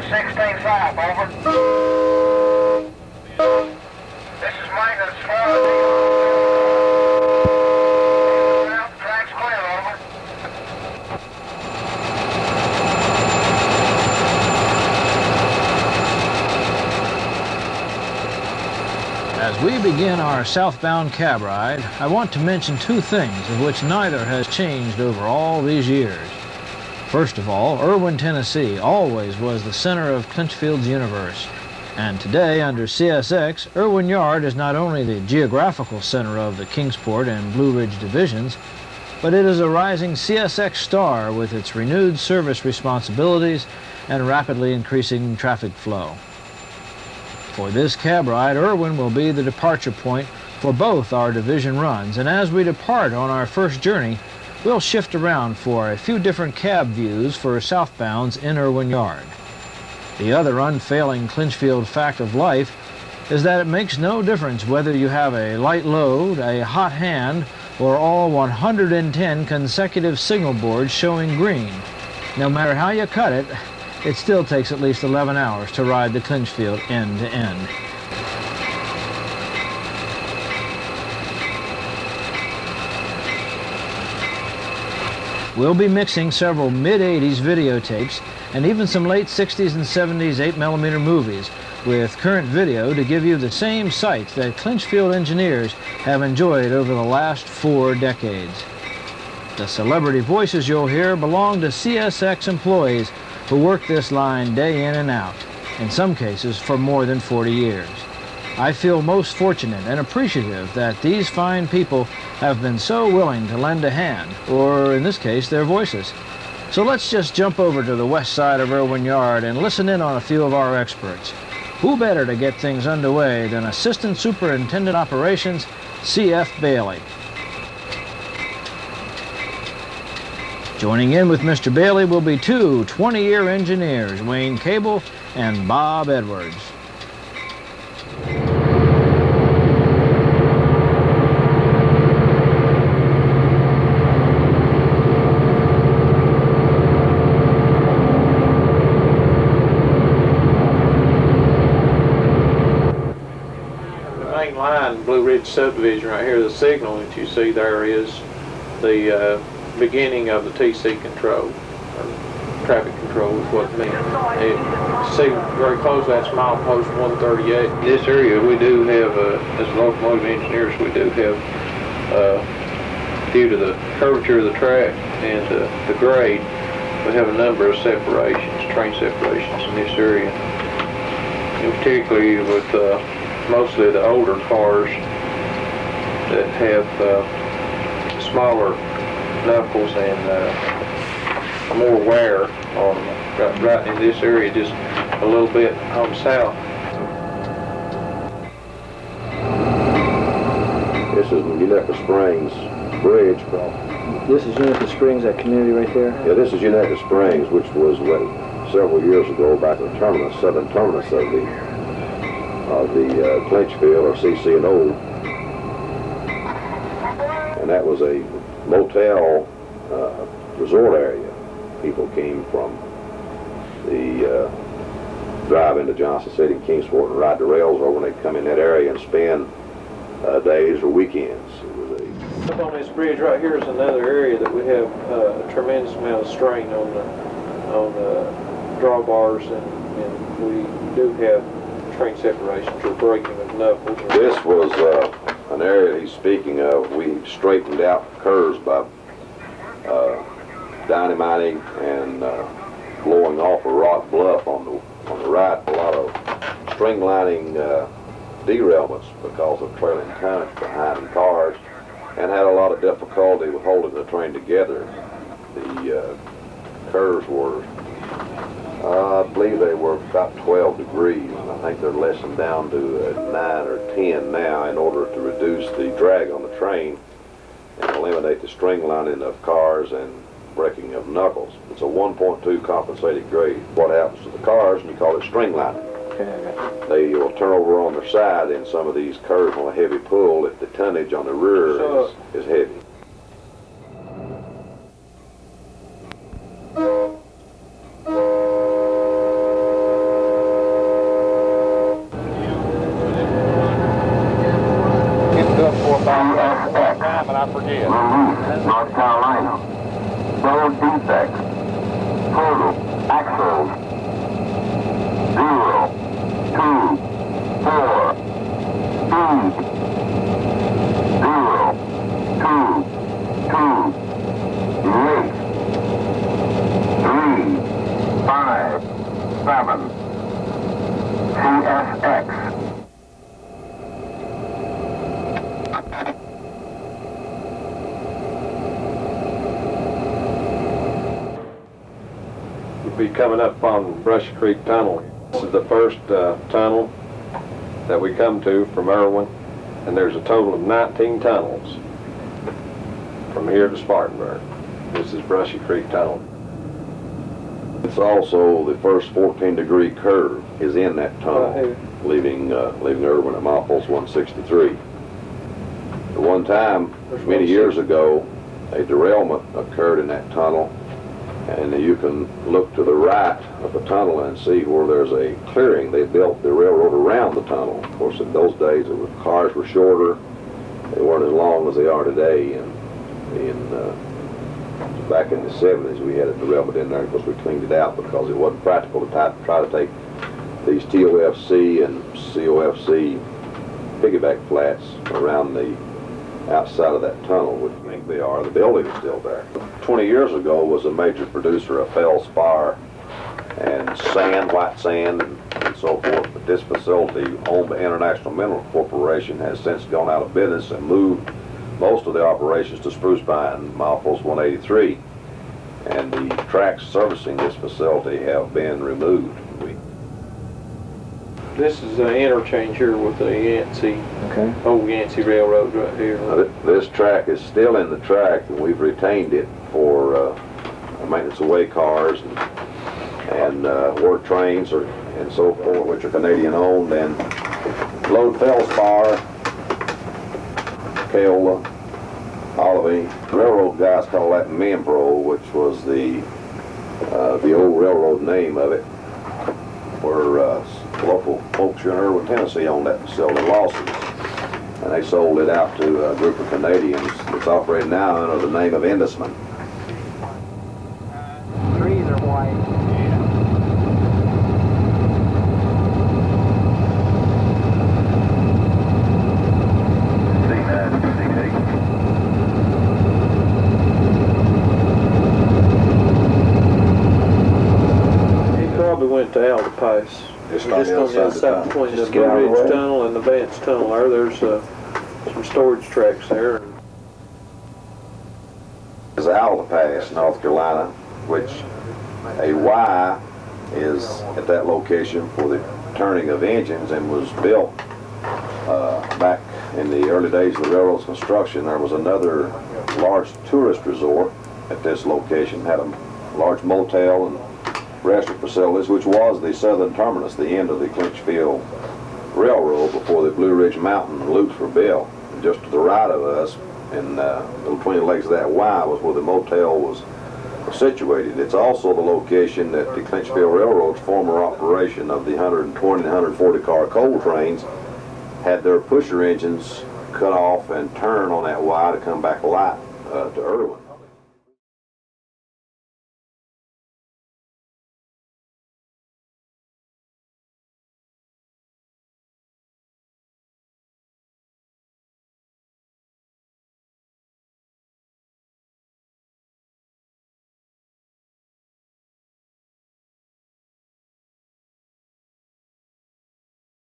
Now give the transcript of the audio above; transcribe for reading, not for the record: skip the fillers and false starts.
16.5, over. This is maintenance 4. South, track's clear, over. As we begin our southbound cab ride, I want to mention two things of which neither has changed over all these years. First of all, Erwin, Tennessee always was the center of Clinchfield's universe. And today, under CSX, Erwin Yard is not only the geographical center of the Kingsport and Blue Ridge divisions, but it is a rising CSX star with its renewed service responsibilities and rapidly increasing traffic flow. For this cab ride, Erwin will be the departure point for both our division runs, and as we depart on our first journey, we'll shift around for a few different cab views for southbounds in Erwin Yard. The other unfailing Clinchfield fact of life is that it makes no difference whether you have a light load, a hot hand, or all 110 consecutive signal boards showing green. No matter how you cut it, it still takes at least 11 hours to ride the Clinchfield end to end. We'll be mixing several mid-80s videotapes and even some late 60s and 70s 8mm movies with current video to give you the same sights that Clinchfield engineers have enjoyed over the last 4 decades. The celebrity voices you'll hear belong to CSX employees who work this line day in and out, in some cases for more than 40 years. I feel most fortunate and appreciative that these fine people have been so willing to lend a hand, or in this case, their voices. So let's just jump over to the west side of Erwin Yard and listen in on a few of our experts. Who better to get things underway than Assistant Superintendent Operations, C.F. Bailey. Joining in with Mr. Bailey will be two 20-year engineers, Wayne Cable and Bob Edwards. Blue Ridge Subdivision right here, the signal that you see there is the beginning of the TC control, or traffic control is what it means. You see very close, that's milepost 138. In this area we do have, as locomotive engineers, we do have, due to the curvature of the track and the grade, we have a number of separations, train separations in this area. And particularly with mostly the older cars that have smaller knuckles and more wear on them. Right in this area, just a little bit on south. This is Unaka Springs Bridge. This is Unaka Springs, that community right there? Yeah, this is Unaka Springs, which was several years ago back in the terminus, southern terminus of the Clinchfield or CC&O, and that was a motel resort area. People came from the drive into Johnson City, Kingsport, and ride the rails over, and they'd come in that area and spend days or weekends. It was a... Up on this bridge right here is another area that we have a tremendous amount of strain on the drawbars, and we do have train separations or breaking of knuckles. This was an area he's speaking of. We straightened out curves by dynamiting and blowing off a rock bluff on the right. A lot of string lining derailments because of trailing tonnage behind the cars, and had a lot of difficulty with holding the train together. The curves were, I believe they were about 12 degrees, and I think they're lessened down to 9 or 10 now in order to reduce the drag on the train and eliminate the string lining of cars and breaking of knuckles. It's a 1.2 compensated grade. What happens to the cars, and you call it string lining. Okay. They will turn over on their side in some of these curves on a heavy pull if the tonnage on the rear is heavy. CSX. We'll be coming up on Brushey Creek Tunnel. This is the first tunnel that we come to from Erwin, and there's a total of 19 tunnels from here to Spartanburg. This is Brushey Creek Tunnel. It's also the first 14-degree curve is in that tunnel, leaving Erwin at milepost 163. At one time, many years ago, a derailment occurred in that tunnel, and you can look to the right of the tunnel and see where there's a clearing. They built the railroad around the tunnel. Of course, in those days, cars were shorter. They weren't as long as they are today. And back in the 70s, we had a derailment in there because we cleaned it out because it wasn't practical to try to take these TOFC and COFC piggyback flats around the outside of that tunnel, which I think they are. The building is still there. 20 years ago was a major producer of feldspar and sand, white sand, and so forth. But this facility, owned by International Mineral Corporation, has since gone out of business and moved most of the operations to Spruce Pine, milepost 183. And the tracks servicing this facility have been removed. This is an interchange here with the Yancey, old Yancey Railroad right here. This track is still in the track, and we've retained it for maintenance of way cars and work trains and so forth, which are Canadian owned, and load feldspar, kaolin, olivine. Railroad guys call that Minpro, which was the old railroad name of it, where local folks here in Erwin, Tennessee owned that facility, Lawsons, and they sold it out to a group of Canadians. It's operating now under the name of Indusman. Trees are white. He probably went to Altapass. Just on the other side between the Blue Ridge Tunnel and the Vance Tunnel there's some storage tracks there. Is Altapass, North Carolina, which a Y is at that location for the turning of engines, and was built back in the early days of the railroad's construction. There was another large tourist resort at this location, had a large motel and restaurant facilities, which was the southern terminus, the end of the Clinchfield Railroad before the Blue Ridge Mountain loops were built. And just to the right of us, and between the legs of that Y, was where the motel was situated. It's also the location that the Clinchfield Railroad's former operation of the 120 and 140 car coal trains had their pusher engines cut off and turn on that Y to come back light to Erwin.